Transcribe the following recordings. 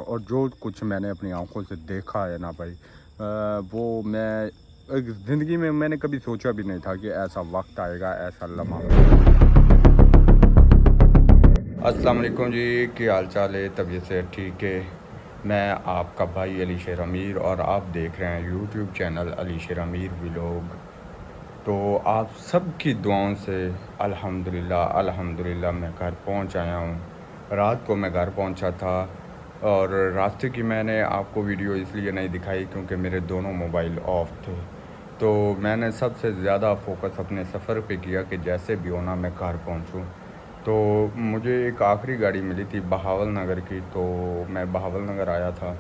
اور جو कुछ मैंने अपनी आंखों से देखा है ना भाई, वो मैं ज़िंदगी में मैंने कभी सोचा भी नहीं था कि ऐसा वक्त आएगा, ऐसा लम्हा। अस्सलाम वालेकुम जी, क्या हाल चाल है? तबीयत से ठीक है? मैं आपका भाई अली शेर अमीर और आप देख रहे हैं यूट्यूब चैनल अली शेर अमीर व्लॉग। तो आप सब की दुआओं से अल्हम्दुलिल्लाह मैं घर पहुंच आया हूं। रात को मैं घर पहुंचा था और रास्ते की मैंने आपको वीडियो इसलिए नहीं दिखाई क्योंकि मेरे दोनों मोबाइल ऑफ थे। तो मैंने सबसे ज़्यादा फोकस अपने सफ़र पे किया कि जैसे भी होना मैं घर पहुंचूं। तो मुझे एक आखिरी गाड़ी मिली थी बहावल नगर की, तो मैं बहावल नगर आया था।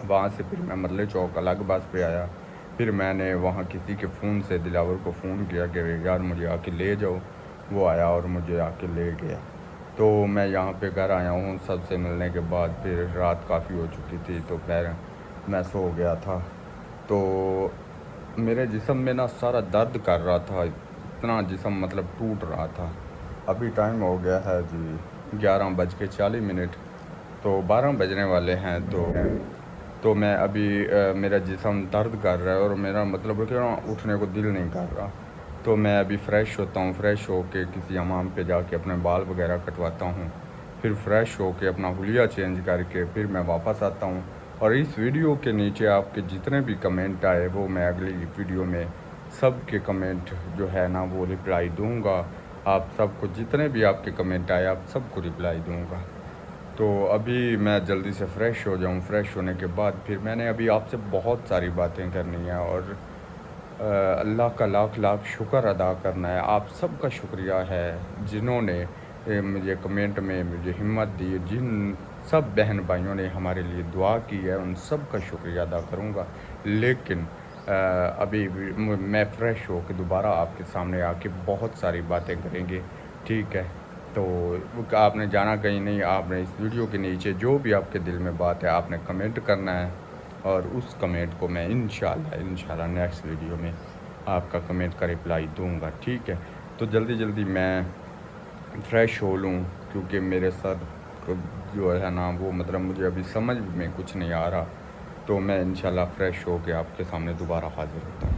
वहाँ से फिर मैं मरले चौक अलग बस पे आया। फिर मैंने वहाँ किसी के फ़ोन से दिलावर को फ़ोन किया कि यार मुझे आके ले जाओ। वो आया और मुझे आके ले गया। तो मैं यहाँ पे घर आया हूँ। सबसे मिलने के बाद फिर रात काफ़ी हो चुकी थी तो फिर मैं सो गया था। तो मेरे जिस्म में ना सारा दर्द कर रहा था, इतना जिस्म मतलब टूट रहा था। अभी टाइम हो गया है जी 11:40। तो 12 बजने वाले हैं। तो मैं अभी मेरा जिस्म दर्द कर रहा है और मेरा मतलब कि ना उठने को दिल नहीं कर रहा। तो मैं अभी फ़्रेश होता हूँ, फ़्रेश होके किसी हमाम पे जाके अपने बाल वगैरह कटवाता हूँ। फिर फ़्रेश होके अपना हुलिया चेंज करके फिर मैं वापस आता हूँ। और इस वीडियो के नीचे आपके जितने भी कमेंट आए वो मैं अगली वीडियो में सब के कमेंट जो है ना वो रिप्लाई दूँगा। आप सबको जितने भी आपके कमेंट आए आप सबको रिप्लाई दूँगा। तो अभी मैं जल्दी से फ़्रेश हो जाऊँ। फ़्रेश होने के बाद फिर मैंने अभी आपसे बहुत सारी बातें करनी है और अल्लाह का लाख लाख शुक्र अदा करना है। आप सब का शुक्रिया है जिन्होंने मुझे कमेंट में मुझे हिम्मत दी। जिन सब बहन भाइयों ने हमारे लिए दुआ की है उन सब का शुक्रिया अदा करूँगा। लेकिन अभी मैं फ़्रेश हो के दोबारा आपके सामने आके बहुत सारी बातें करेंगे, ठीक है? तो आपने जाना कहीं नहीं। आपने इस वीडियो के नीचे जो भी आपके दिल में बात है आपने कमेंट करना है और उस कमेंट को मैं इंशाल्लाह नेक्स्ट वीडियो में आपका कमेंट का रिप्लाई दूंगा, ठीक है? तो जल्दी जल्दी मैं फ़्रेश हो लूँ क्योंकि मेरे सर को जो है ना वो मतलब मुझे अभी समझ में कुछ नहीं आ रहा। तो मैं इंशाल्लाह फ़्रेश हो के आपके सामने दोबारा हाज़िर होता हूँ।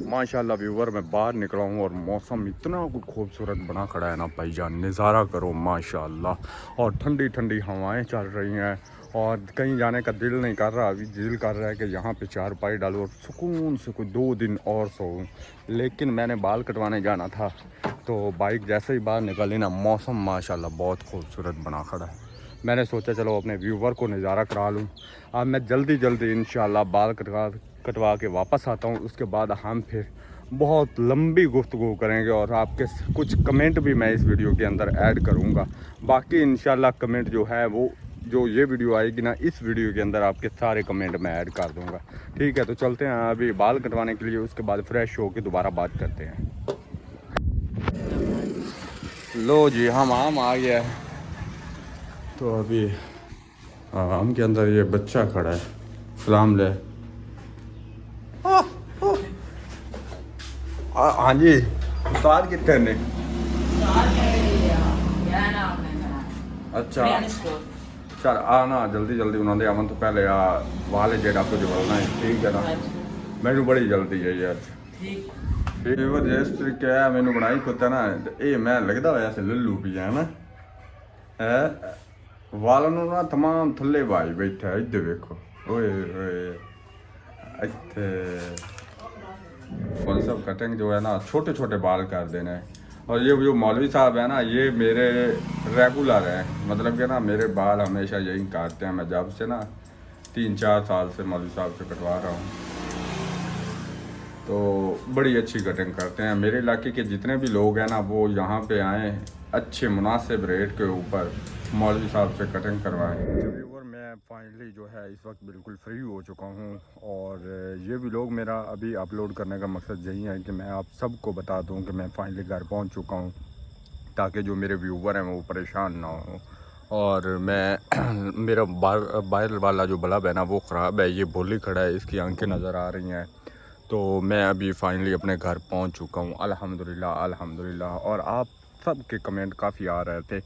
माशाल्लाह व्यूवर, मैं बाहर निकला हूँ और मौसम इतना खूबसूरत बना खड़ा है ना भाईजान, नज़ारा करो माशाल्लाह। और ठंडी ठंडी हवाएं चल रही हैं और कहीं जाने का दिल नहीं कर रहा। अभी दिल कर रहा है कि यहाँ पे चारपाई डालूँ और सुकून से कोई 2 दिन और सोऊं। लेकिन मैंने बाल कटवाने जाना था तो बाइक जैसे ही बाहर निकली ना मौसम माशाल्लाह बहुत खूबसूरत बना खड़ा है। मैंने सोचा चलो अपने व्यूवर को नज़ारा करा लूँ। अब मैं जल्दी इंशाल्लाह बाल कटवा के वापस आता हूँ। उसके बाद हम फिर बहुत लंबी गुफ्तगू करेंगे और आपके कुछ कमेंट भी मैं इस वीडियो के अंदर ऐड करूँगा। बाकी इंशाल्लाह कमेंट जो है वो जो ये वीडियो आएगी ना इस वीडियो के अंदर आपके सारे कमेंट मैं ऐड कर दूँगा, ठीक है? तो चलते हैं अभी बाल कटवाने के लिए, उसके बाद फ़्रेश होकर दोबारा बात करते हैं। लो जी हम आम आ गया है। तो अभी आम के अंदर ये बच्चा खड़ा है। सलाम ले। हाँ जी, उस्ताद कितने ने? अच्छा चल आना जल्दी उन्होंने आवन तो पहले आ वाले जेड़ा कुछ बोलना है, ठीक है ना? मैनू बड़ी जल्दी है यार। फेवर जिस तरीके है मैनू बनाई खुद ना ये मैं लगता हुआ ऐसे लल्लू भी है ना है वालों ना तमाम थल्ले भाई बैठा है। इधर देखो ओए ओए इतने कौन सब कटिंग जो है ना छोटे छोटे बाल कर देने हैं। और ये जो मौलवी साहब है ना ये मेरे रेगुलर हैं, मतलब कि ना मेरे बाल हमेशा यही काटते हैं। मैं जब से ना 3-4 साल से मौलवी साहब से कटवा रहा हूँ तो बड़ी अच्छी कटिंग करते हैं। मेरे इलाके के जितने भी लोग हैं ना वो यहाँ पे आएँ अच्छे मुनासिब रेट के ऊपर मौलवी साहब से कटिंग करवाएँ। व्यूअर मैं फाइनली जो है इस वक्त बिल्कुल फ्री हो चुका हूँ और ये व्लॉग मेरा अभी अपलोड करने का मकसद यही है कि मैं आप सबको बता दूँ कि मैं फाइनली घर पहुँच चुका हूँ ताकि जो मेरे व्यूवर हैं वो परेशान ना हो। और मैं मेरा बाहर वाला जो बल्ब है ना वो ख़राब है, ये भोली खड़ा है, इसकी आंखें नज़र आ रही हैं। तो मैं अभी फाइनली अपने घर पहुंच चुका हूं अल्हम्दुलिल्लाह। और आप सब के कमेंट काफ़ी आ रहे थे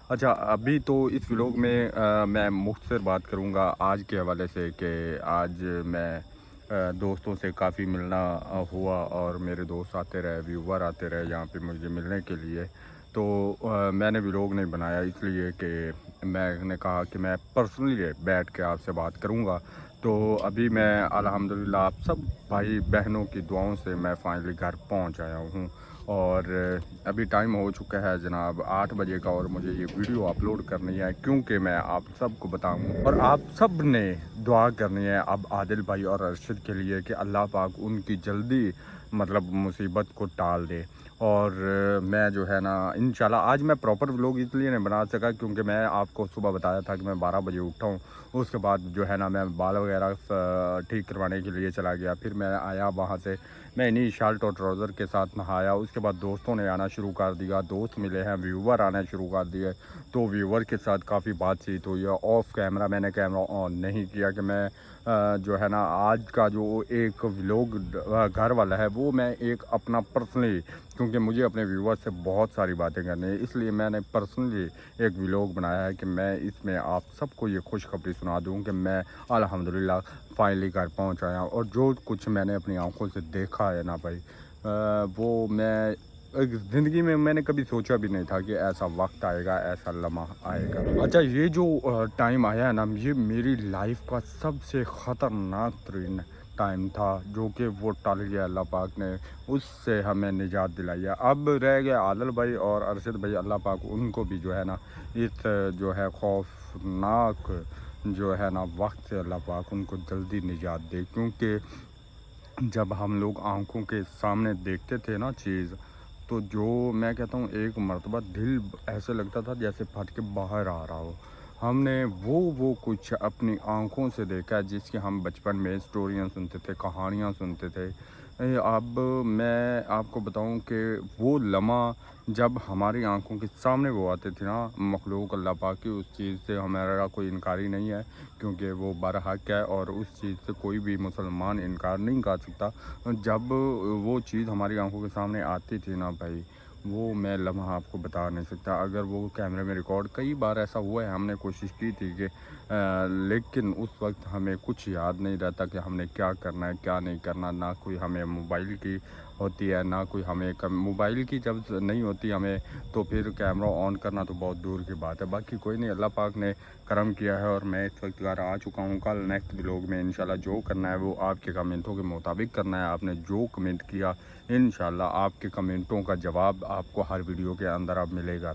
اچھا، ابھی تو اس ولاگ میں میں مختصر بات کروں گا آج کے حوالے سے کہ آج میں دوستوں سے کافی ملنا ہوا اور میرے دوست آتے رہے، ویور آتے رہے یہاں پہ مجھے ملنے کے لیے. تو میں نے ولاگ نہیں بنایا اس لیے کہ میں نے کہا کہ میں پرسنلی بیٹھ کے آپ سے بات کروں گا. تو ابھی میں الحمدللہ آپ سب بھائی بہنوں کی دعاؤں سے میں فائنلی گھر پہنچ آیا ہوں. اور ابھی ٹائم ہو چکا ہے جناب 8 بجے کا، اور مجھے یہ ویڈیو اپلوڈ کرنی ہے کیونکہ میں آپ سب کو بتاؤں اور آپ سب نے دعا کرنی ہے اب عادل بھائی اور ارشد کے لیے کہ اللہ پاک ان کی جلدی مطلب مصیبت کو ٹال دے. اور میں جو ہے نا انشاءاللہ آج میں پراپر ولاگ اس لیے نہیں بنا سکا کیونکہ میں آپ کو صبح بتایا تھا کہ میں 12 بجے اٹھا ہوں. اس کے بعد جو ہے نا میں بال وغیرہ ٹھیک کروانے کے لیے چلا گیا. پھر میں آیا وہاں سے، میں انہیں شرٹ اور ٹراؤزر کے ساتھ نہایا. اس کے بعد دوستوں نے آنا شروع کر دیا، دوست ملے ہیں، ویور آنا شروع کر دیے. تو ویور کے ساتھ کافی بات چیت ہوئی ہے آف کیمرہ. میں نے کیمرہ آن نہیں کیا کہ میں جو ہے نا آج کا جو ایک ولاگ گھر والا ہے وہ میں ایک اپنا پرسنلی، کیونکہ مجھے اپنے ویور سے بہت ساری باتیں کرنی ہیں، اس لیے میں نے پرسنلی ایک ولاگ بنایا ہے کہ میں اس میں آپ سب کو یہ خوشخبری سنا دوں کہ میں الحمدللہ فائنلی گھر پہنچ آیا. اور جو کچھ میں نے اپنی آنکھوں سے دیکھا ہے نا بھائی، وہ میں زندگی میں نے کبھی سوچا بھی نہیں تھا کہ ایسا وقت آئے گا، ایسا لمحہ آئے گا. اچھا، یہ جو ٹائم آیا ہے نا، یہ میری لائف کا سب سے خطرناک ترین ٹائم تھا جو کہ وہ ٹل گیا. اللہ پاک نے اس سے ہمیں نجات دلائی ہے. اب رہ گئے عادل بھائی اور ارشد بھائی، اللہ پاک ان کو بھی جو ہے نا اس جو ہے خوفناک جو ہے نا وقت سے اللہ پاک ان کو جلدی نجات دے. کیونکہ جب ہم لوگ آنکھوں کے سامنے دیکھتے تھے نا چیز، تو جو میں کہتا ہوں ایک مرتبہ دل ایسے لگتا تھا جیسے پھٹ کے باہر آ رہا ہو. ہم نے وہ کچھ اپنی آنکھوں سے دیکھا جس کی ہم بچپن میں اسٹوریاں سنتے تھے، کہانیاں سنتے تھے. اب میں آپ کو بتاؤں کہ وہ لمحہ جب ہماری آنکھوں کے سامنے وہ آتے تھے نا مخلوق اللہ پاک کی، اس چیز سے ہمارا کوئی انکاری نہیں ہے کیونکہ وہ برحق ہے اور اس چیز سے کوئی بھی مسلمان انکار نہیں کر سکتا. جب وہ چیز ہماری آنکھوں کے سامنے آتی تھی نا بھائی، وہ میں لمحہ آپ کو بتا نہیں سکتا. اگر وہ کیمرے میں ریکارڈ کئی بار ایسا ہوا ہے، ہم نے کوشش کی تھی کہ لیکن اس وقت ہمیں کچھ یاد نہیں رہتا کہ ہم نے کیا کرنا ہے کیا نہیں کرنا. نہ کوئی ہمیں موبائل کی ہوتی ہے، نہ کوئی ہمیں موبائل کی جب نہیں ہوتی ہمیں تو پھر کیمرہ آن کرنا تو بہت دور کی بات ہے. باقی کوئی نہیں، اللہ پاک نے کرم کیا ہے اور میں اس وقت گھر آ چکا ہوں. کل نیکسٹ ولاگ میں انشاءاللہ جو کرنا ہے وہ آپ کے کمنٹوں کے مطابق کرنا ہے. آپ نے جو کمنٹ کیا انشاءاللہ آپ کے کمنٹوں کا جواب آپ کو ہر ویڈیو کے اندر اب ملے گا.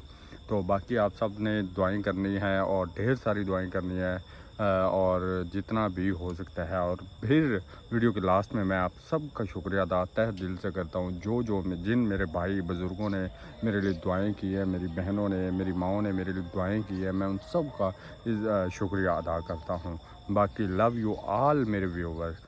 تو باقی آپ سب نے دعائیں کرنی ہے اور ڈھیر ساری دعائیں کرنی ہے اور جتنا بھی ہو سکتا ہے. اور پھر ویڈیو کے لاسٹ میں آپ سب کا شکریہ ادا تہ دل سے کرتا ہوں جو جن میرے بھائی بزرگوں نے میرے لیے دعائیں کی ہے، میری بہنوں نے، میری ماؤں نے میرے لیے دعائیں کی ہے، میں ان سب کا شکریہ ادا کرتا ہوں. باقی لو یو آل میرے ویورز.